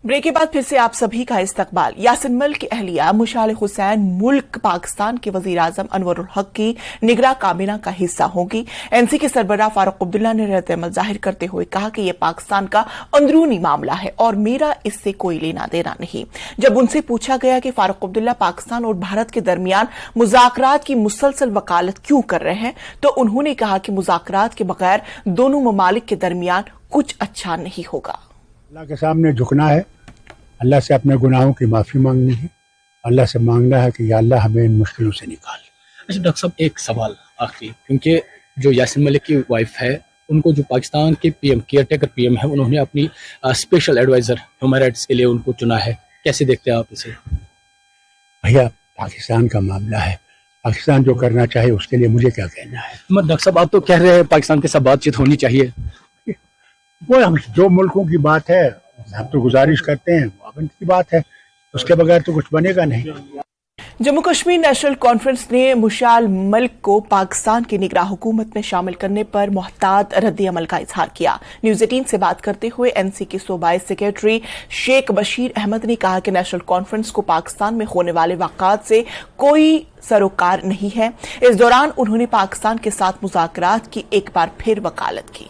Break के बाद फिर से आप सभी का इस्तकबाल। यासिन मलिक की अहलिया मुशाल हुसैन मुल्क पाकिस्तान के वजीर आजम अनवरुल हक की निगरां काबीना का हिस्सा होंगी। एनसी के सरबराह फारूक अब्दुल्ला ने रद्द-ए-अमल जाहिर करते हुए कहा कि यह पाकिस्तान का अंदरूनी मामला है और मेरा इससे कोई लेना देना नहीं। जब उनसे पूछा गया कि फारूक अब्दुल्ला पाकिस्तान और भारत के दरमियान मुज़ाकरात की मुसलसल वकालत क्यों कर रहे हैं, तो उन्होंने कहा कि मुज़ाकरात के बगैर दोनों ममालिक के दरमियान कुछ अच्छा नहीं होगा। अल्लाह के सामने झुकना है, अल्लाह से अपने गुनाहों की माफ़ी मांगनी है, अल्लाह से मांगना है कि या अल्लाह हमें इन मुश्किलों से निकाल। अच्छा डॉक्टर साहब, एक सवाल आखिरी, क्योंकि जो यासिन मलिक की वाइफ है उनको जो पाकिस्तान के पीएम केयर टेकर पीएम है उन्होंने अपनी स्पेशल एडवाइजर ह्यूमन राइट्स के लिए उनको चुना है, कैसे देखते हैं आप इसे? भैया पाकिस्तान का मामला है, पाकिस्तान जो करना चाहे उसके लिए मुझे क्या कहना है। डॉक्टर साहब, आप तो कह रहे हैं पाकिस्तान के साथ बातचीत होनी चाहिए। वो हम जो मुल्कों की बात है हम तो गुजारिश करते हैं, अब इनकी बात है, उसके बगैर तो कुछ बनेगा नहीं। जम्मू कश्मीर नेशनल कॉन्फ्रेंस ने मुशाल मलिक को पाकिस्तान की निगरां हुकूमत में शामिल करने पर मुहतात रद्द-ए-अमल का इजहार किया। न्यूज़ 18 से बात करते हुए एनसी के सूबाई सेक्रेटरी शेख बशीर अहमद ने कहा कि नेशनल कॉन्फ्रेंस को पाकिस्तान में होने वाले वाक़ात से कोई सरोकार नहीं है। इस दौरान उन्होंने पाकिस्तान के साथ मुज़ाकरात की एक बार फिर वकालत की।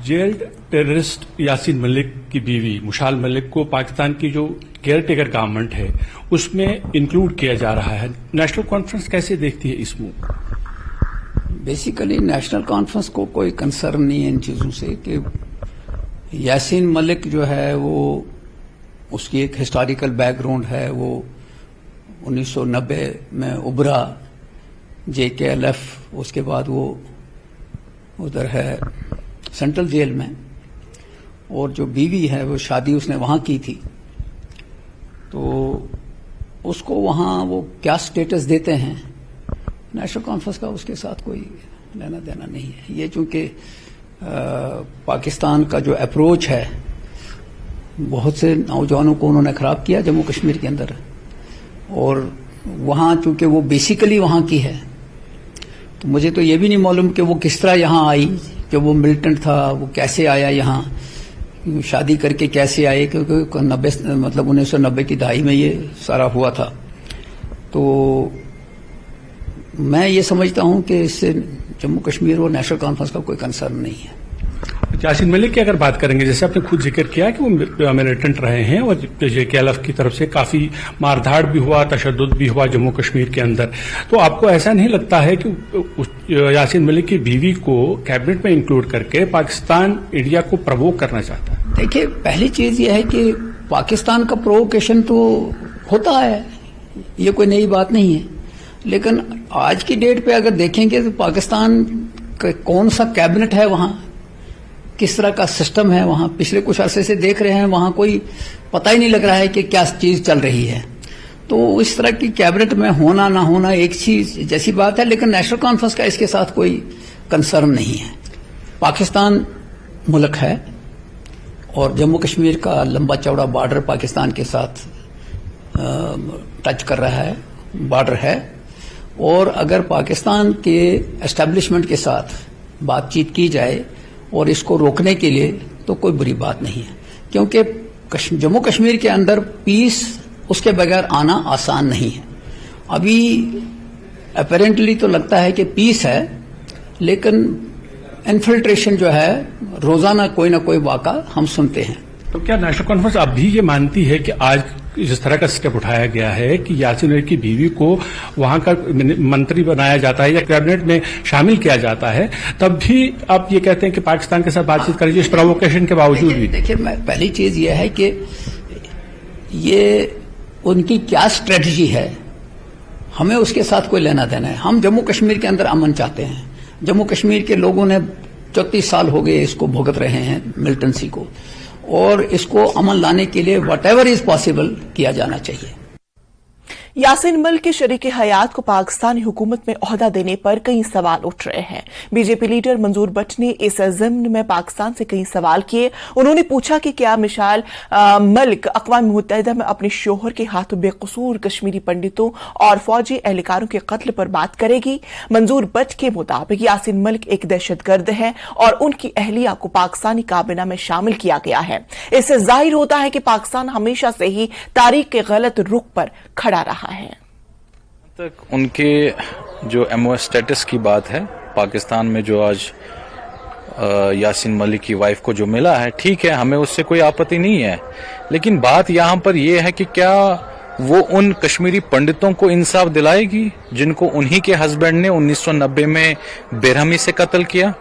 जेल्ड टेररिस्ट यासिन मलिक की बीवी मुशाल मलिक को पाकिस्तान की जो केयर टेकर गवर्नमेंट है उसमें इंक्लूड किया जा रहा है। नेशनल कॉन्फ्रेंस कैसे देखती है इस मूव? बेसिकली नेशनल कॉन्फ्रेंस को कोई कंसर्न नहीं है इन चीजों से कि यासिन मलिक जो है वो उसकी एक हिस्टोरिकल बैकग्राउंड है। वो 1990 में उभरा JKLF, उसके बाद वो उधर है सेंट्रल जेल में, और जो बीवी है वो शादी उसने वहां की थी, तो उसको वहां वो क्या स्टेटस देते हैं नेशनल कॉन्फ्रेंस का उसके साथ कोई लेना देना नहीं है। ये चूंकि पाकिस्तान का जो अप्रोच है बहुत से नौजवानों को उन्होंने खराब किया जम्मू कश्मीर के अंदर, और वहां चूंकि वो बेसिकली वहां की है, तो मुझे तो ये भी नहीं मालूम कि वो किस तरह यहाँ आई। जब वो मिलिटेंट था वो कैसे आया यहाँ, शादी करके कैसे आए, क्योंकि 1990 की दहाई में ये सारा हुआ था। तो मैं ये समझता हूं कि इससे जम्मू कश्मीर और नेशनल कॉन्फ्रेंस का कोई कंसर्न नहीं है। यासिन मलिक की अगर बात करेंगे, जैसे आपने खुद जिक्र किया कि वो मिलिटेंट रहे हैं और JKLF की तरफ से काफी मारधाड़ भी हुआ, तशद्दुद भी हुआ जम्मू कश्मीर के अंदर, तो आपको ऐसा नहीं लगता है कि यासिन मलिक की बीवी को कैबिनेट में इंक्लूड करके पाकिस्तान इंडिया को प्रवोक करना चाहता है? देखिए, पहली चीज यह है कि पाकिस्तान का प्रोवोकेशन तो होता है, ये कोई नई बात नहीं है, लेकिन आज की डेट पे अगर देखेंगे तो पाकिस्तान का कौन सा कैबिनेट है, वहां किस तरह का सिस्टम है, वहां पिछले कुछ अरसे से देख रहे हैं, वहां कोई पता ही नहीं लग रहा है कि क्या चीज चल रही है। तो इस तरह की कैबिनेट में होना ना होना एक चीज जैसी बात है, लेकिन नेशनल कॉन्फ्रेंस का इसके साथ कोई कंसर्न नहीं है। पाकिस्तान मुल्क है और जम्मू कश्मीर का लंबा चौड़ा बॉर्डर पाकिस्तान के साथ टच कर रहा है, बॉर्डर है, और अगर पाकिस्तान के एस्टेब्लिशमेंट के साथ बातचीत की जाए और इसको रोकने के लिए, तो कोई बुरी बात नहीं है, क्योंकि जम्मू कश्मीर के अंदर पीस उसके बगैर आना आसान नहीं है। अभी अपेरेंटली तो लगता है कि पीस है, लेकिन इन्फिल्ट्रेशन जो है रोजाना कोई ना कोई वाक़ा हम सुनते हैं। तो क्या नेशनल कॉन्फ्रेंस अब भी ये मानती है कि आज जिस तरह का स्टेप उठाया गया है कि यासिन मलिक की बीवी को वहां का मंत्री बनाया जाता है या कैबिनेट में शामिल किया जाता है, तब भी आप ये कहते हैं कि पाकिस्तान के साथ बातचीत करिए इस प्रोवोकेशन के बावजूद भी? देखिए, पहली चीज ये है कि ये उनकी क्या स्ट्रेटजी है, हमें उसके साथ कोई लेना देना है। हम जम्मू कश्मीर के अंदर अमन चाहते हैं। जम्मू कश्मीर के लोगों ने 34 साल हो गए इसको भुगत रहे हैं मिलिटेंसी को, और इसको अमन लाने के लिए व्हाटएवर इज पॉसिबल किया जाना चाहिए। यासिन मलिक के शरीक हयात को पाकिस्तानी हुकूमत में ओहदा देने पर कई सवाल उठ रहे हैं। बीजेपी लीडर मंजूर भट्ट ने इस ज़िम्न में पाकिस्तान से कई सवाल किए। उन्होंने पूछा कि क्या मिसाल मलिक अक़वाम मुत्तहिदा में अपने शोहर के हाथों बेकसूर कश्मीरी पंडितों और फौजी एहलकारों के कत्ल पर बात करेगी। मंजूर भट्ट के मुताबिक यासिन मलिक एक दहशतगर्द है और उनकी अहलिया को पाकिस्तानी काबीना में शामिल किया गया है। इससे जाहिर होता है कि पाकिस्तान हमेशा से ही तारीख के गलत रुख पर खड़ा रहा है। तक उनके जो एमओएस स्टेटस की बात है, पाकिस्तान में जो आज यासिन मलिक की वाइफ को जो मिला है, ठीक है, हमें उससे कोई आपत्ति नहीं है, लेकिन बात यहाँ पर यह है कि क्या वो उन कश्मीरी पंडितों को इंसाफ दिलाएगी जिनको उन्हीं के हस्बैंड ने 1990 में बेरहमी से कत्ल किया?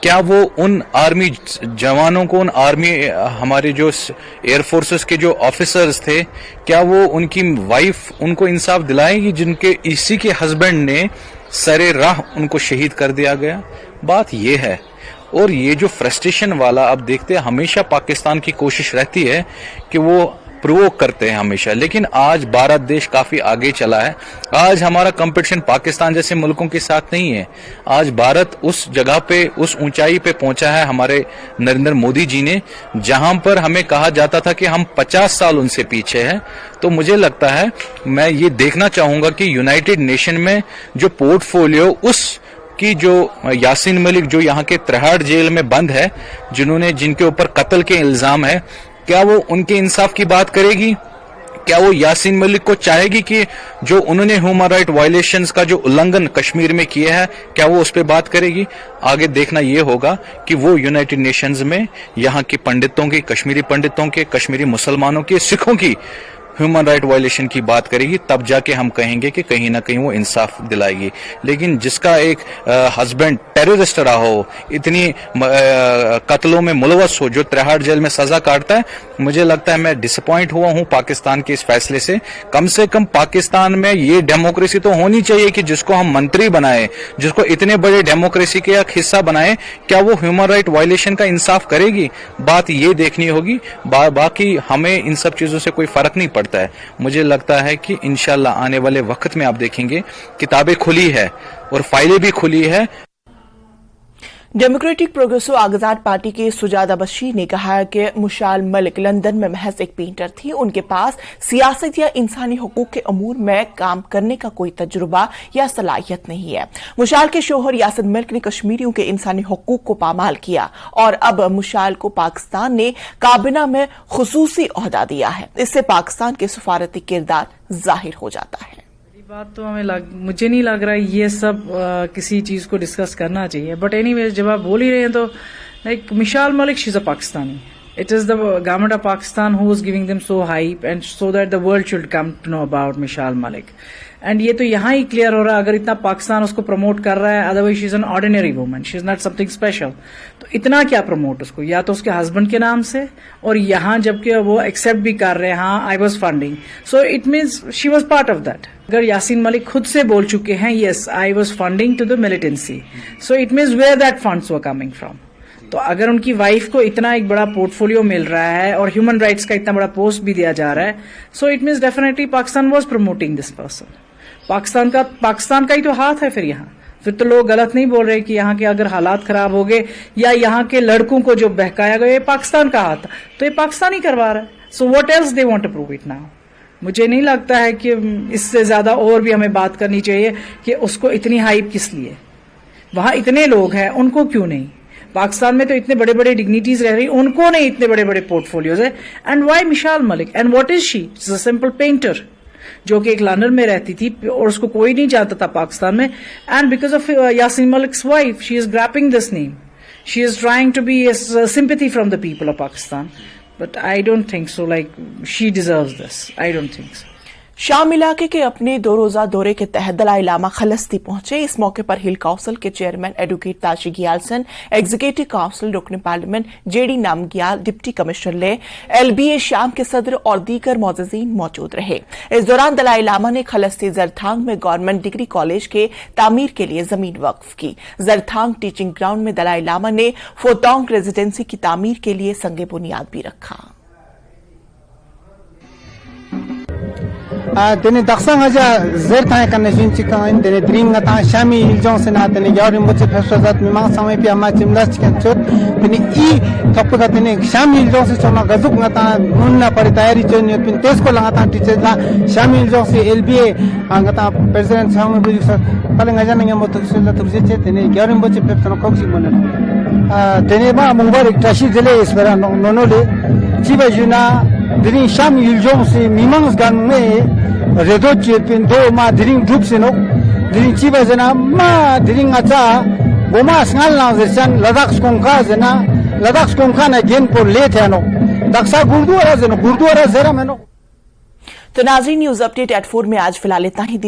क्या वो उन आर्मी जवानों को, उन आर्मी हमारे जो एयर फोर्सेस के जो ऑफिसर्स थे, क्या वो उनकी वाइफ उनको इंसाफ दिलाएगी जिनके इसी के हस्बैंड ने सरे राह उनको शहीद कर दिया गया? बात ये है। और ये जो फ्रस्ट्रेशन वाला, अब देखते हैं, हमेशा पाकिस्तान की कोशिश रहती है कि वो प्रोवोक करते हैं हमेशा, लेकिन आज भारत देश काफी आगे चला है। आज हमारा कंपटीशन पाकिस्तान जैसे मुल्कों के साथ नहीं है। आज भारत उस जगह पे, उस ऊंचाई पे पहुंचा है हमारे नरेंद्र मोदी जी ने, जहां पर हमें कहा जाता था कि हम 50 साल उनसे पीछे हैं। तो मुझे लगता है, मैं ये देखना चाहूंगा कि यूनाइटेड नेशन में जो पोर्टफोलियो उस कि जो यासिन मलिक जो यहाँ के तिहाड़ जेल में बंद है, जिनके ऊपर कत्ल के इल्जाम है, क्या वो उनके इंसाफ की बात करेगी? क्या वो यासिन मलिक को चाहेगी कि जो उन्होंने ह्यूमन राइट वायलेशंस का जो उल्लंघन कश्मीर में किया है, क्या वो उस पर बात करेगी? आगे देखना ये होगा कि वो यूनाइटेड नेशंस में यहाँ के पंडितों की, कश्मीरी पंडितों के, कश्मीरी मुसलमानों के, सिखों की ह्यूमन राइट वायलेशन की बात करेगी, तब जाके हम कहेंगे कि कहीं ना कहीं वो इंसाफ दिलाएगी। लेकिन जिसका एक हस्बैंड टेररिस्ट रहा हो, इतनी कत्लों में मुलवस हो, जो तिहाड़ जेल में सजा काटता है, मुझे लगता है, मैं डिसअपॉइंट हुआ हूं पाकिस्तान के इस फैसले से कम पाकिस्तान में ये डेमोक्रेसी तो होनी चाहिए कि जिसको हम मंत्री बनाए, जिसको इतने बड़े डेमोक्रेसी के एक हिस्सा बनाए, क्या वो ह्यूमन राइट वायलेशन का इंसाफ करेगी? बात ये देखनी होगी। बाकी हमें इन सब चीजों से कोई फर्क नहीं पड़ता है। मुझे लगता है कि इंशाल्लाह आने वाले वक्त में आप देखेंगे किताबें खुली है और फाइलें भी खुली है। डेमोक्रेटिक प्रोग्रेसिव आजाद पार्टी के सुजादा बशीर ने कहा कि मुशाल मलिक लंदन में महज एक पेंटर थी। उनके पास सियासत या इंसानी हुकूक के अमूर में काम करने का कोई तजुर्बा या सलाहियत नहीं है। मुशाल के शोहर यासिन मलिक ने कश्मीरियों के इंसानी हुकूक को पामाल किया और अब मुशाल को पाकिस्तान ने काबीना में खुसूसी ओहदा दिया है। इससे पाकिस्तान के सफारती किरदार जाहिर हो जाता है। बात तो मुझे नहीं लग रहा है ये सब किसी चीज को डिस्कस करना चाहिए, बट एनीवेज जब आप बोल ही रहे हैं तो like Mishal Malik, she is a Pakistani, it is the government of Pakistan who is giving them so hype and so that the world should come to know about Mishal Malik. And ये तो यहाँ ही क्लियर हो रहा है, अगर इतना पाकिस्तान उसको प्रमोट कर रहा है, otherwise she is an ordinary woman, she is not something special, तो इतना क्या प्रमोट उसको, या तो उसके हस्बैंड के नाम से, और यहाँ जबकि वो एक्सेप्ट भी कर रहे हैं, हाँ I was funding, so it means she was part of that. अगर यासिन मलिक खुद से बोल चुके हैं, yes I was funding to the militancy, so it means where that funds were coming from. तो अगर उनकी वाइफ को इतना एक बड़ा पोर्टफोलियो मिल रहा है और ह्यूमन राइट्स का इतना बड़ा पोस्ट भी दिया जा रहा है, सो it means definitely Pakistan was promoting this person. Pakistan का ही तो हाथ है फिर तो लोग गलत नहीं बोल रहे कि यहाँ के अगर हालात खराब हो गए या यहाँ के लड़कों को जो बहकाया गया, ये पाकिस्तान का हाथ, तो ये पाकिस्तान ही करवा रहा है। So what else they want to prove it now. मुझे नहीं लगता है कि इससे ज्यादा और भी हमें बात करनी चाहिए कि उसको इतनी हाइप किस लिए, वहां इतने लोग हैं, उनको क्यों नहीं? पाकिस्तान में तो इतने बड़े बड़े डिग्निटीज रह रही, उनको नहीं इतने बड़े बड़े पोर्टफोलियोज है। एंड वाई मिसाल Malik, and what is she? Is a simple painter जो कि एक लंदन में रहती थी और उसको कोई नहीं जानता था पाकिस्तान में। And because of Yasin Malik's wife, she is grabbing this name, she is trying to be sympathy from the people of Pakistan. But I don't think so, like she deserves this. I don't think so. शाम इलाके के अपने 2 रोजा दौरे के तहत दलाई लामा खलस्ती पहुंचे। इस मौके पर हिल काउंसिल के chairman advocate Tashi Gyalson, executive council रुकन parliament JD Namgyal, deputy commissioner LBA शाम के सदर और दीगर मोअज़्ज़िज़ीन मौजूद रहे। इस दौरान दलाई लामा ने खलस्ती जरथांग में गवर्नमेंट डिग्री कॉलेज के तामीर के लिए जमीन वक्फ की। जरथांग टीचिंग ग्राउंड में दलाई लामा ने फोतोंग रेजिडेंसी की तामीर के लिए संगे बुनियाद भी रखा। tene daksang aja zer thai kan shin chikan tene dring ngata shami iljong sena tene yarim boche fesazat mimang samay pi ama chimlas chikan chot tene I thapda tene shami iljong se chona gazuk ngata nunna pari tayari chon pin tes ko langata teacher la shami iljong se LBA ngata president samay bi pale ngaja nang mo to sela tubje che tene yarim boche peptano koksi monan tene ma mubarak tashi dele espera no le chiba juna dring shami iljong se mimang gan me redo chepin do ma dring group se no dring chiba jana ma dring acha boma sngal na zersan ladakh skongka jana ladakh skongka na gen por le thano daksa gurdwara jana gurdwara zera meno. तो नाज़रीन news update eight 4 में आज फिलहाल इतना ही।